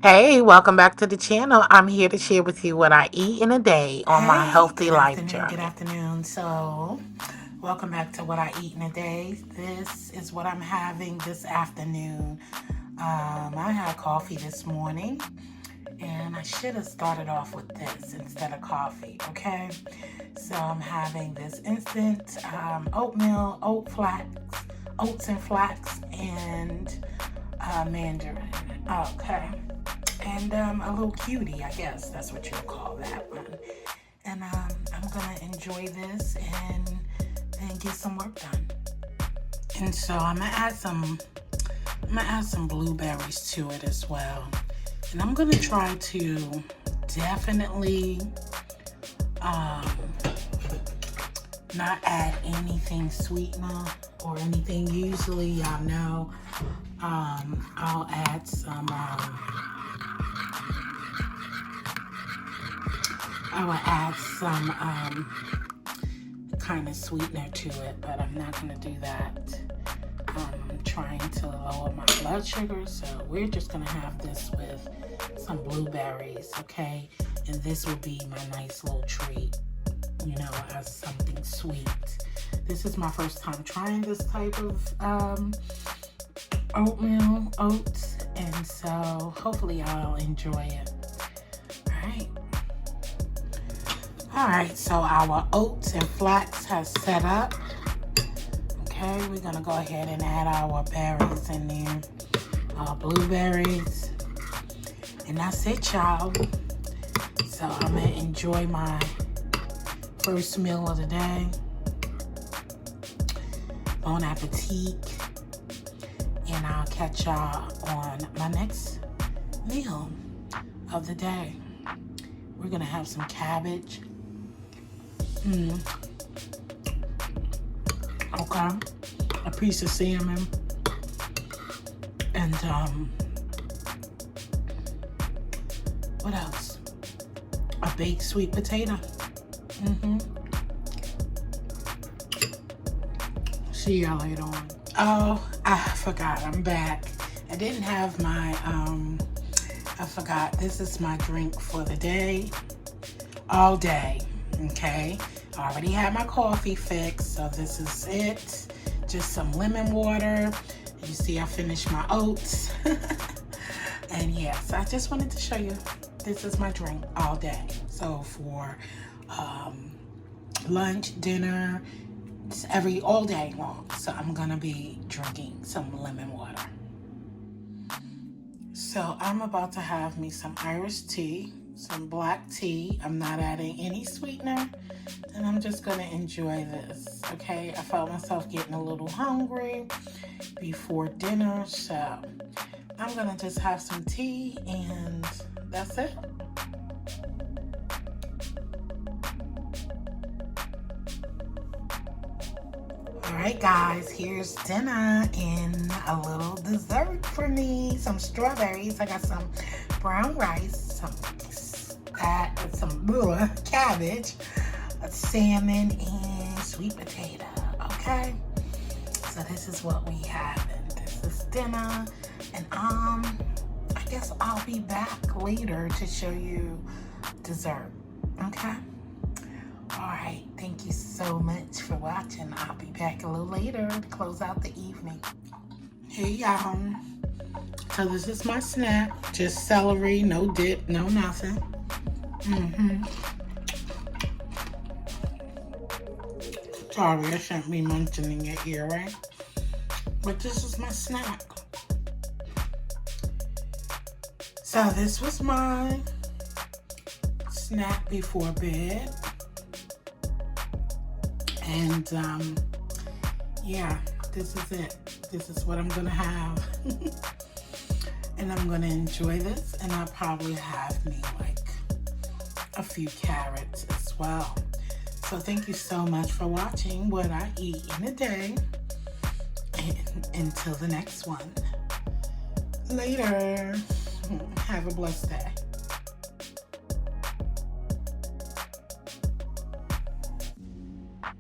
Hey, welcome back to the channel. I'm here to share with you what I eat in a day on my Hey, healthy life good journey. afternoon. So, welcome back to what I eat in a day. This is what I'm having this afternoon. I had coffee this morning, and I should have started off with this instead of coffee, okay? So, I'm having this instant oatmeal, oats and flax, and mandarin, okay? And a little cutie, I guess that's what you'll call that one. And I'm gonna enjoy this and then get some work done. And so I'm gonna add some blueberries to it as well. And I'm gonna try to definitely um, not add anything sweetener or anything. Usually, y'all know, I'll add some. I will add some kind of sweetener to it, but I'm not going to do that. I'm trying to lower my blood sugar, so we're just going to have this with some blueberries, okay? And this will be my nice little treat, you know, as something sweet. This is my first time trying this type of oatmeal, oats, and so hopefully I'll enjoy it. All right, so our oats and flax has set up. Okay, we're gonna go ahead and add our berries in there, our blueberries, and that's it, y'all. So I'm gonna enjoy my first meal of the day. Bon appetit, and I'll catch y'all on my next meal of the day. We're gonna have some cabbage. Okay, a piece of salmon, and what else? A baked sweet potato. See y'all later on. Oh, I forgot. I'm back. I didn't have my I forgot. This is my drink for the day. All day. Okay. I already had my coffee fixed, so this is it. Just some lemon water. You see, I finished my oats. And yes, I just wanted to show you this is my drink all day. So for lunch, dinner, it's all day long. So I'm gonna be drinking some lemon water. So I'm about to have me some Irish tea, some black tea. I'm not adding any sweetener, and I'm just gonna enjoy this. Okay, I felt myself getting a little hungry before dinner, so I'm gonna just have some tea, and that's it. Alright guys, here's dinner and a little dessert for me. Some strawberries. I got some brown rice, some cabbage, a salmon, and sweet potato. Okay? So this is what we have, and this is dinner. And I guess I'll be back later to show you dessert. Okay? Alright, thank you so much for watching. I'll be back a little later to close out the evening. Hey y'all. So this is my snack. Just celery, no dip, no nothing. Sorry, I shouldn't be munching in your ear, right? But this is my snack. So this was my snack before bed. And yeah, this is it. This is what I'm gonna have. And I'm gonna enjoy this, and I'll probably have me like a few carrots as well. So thank you so much for watching what I eat in a day. And until the next one. Later. Have a blessed day.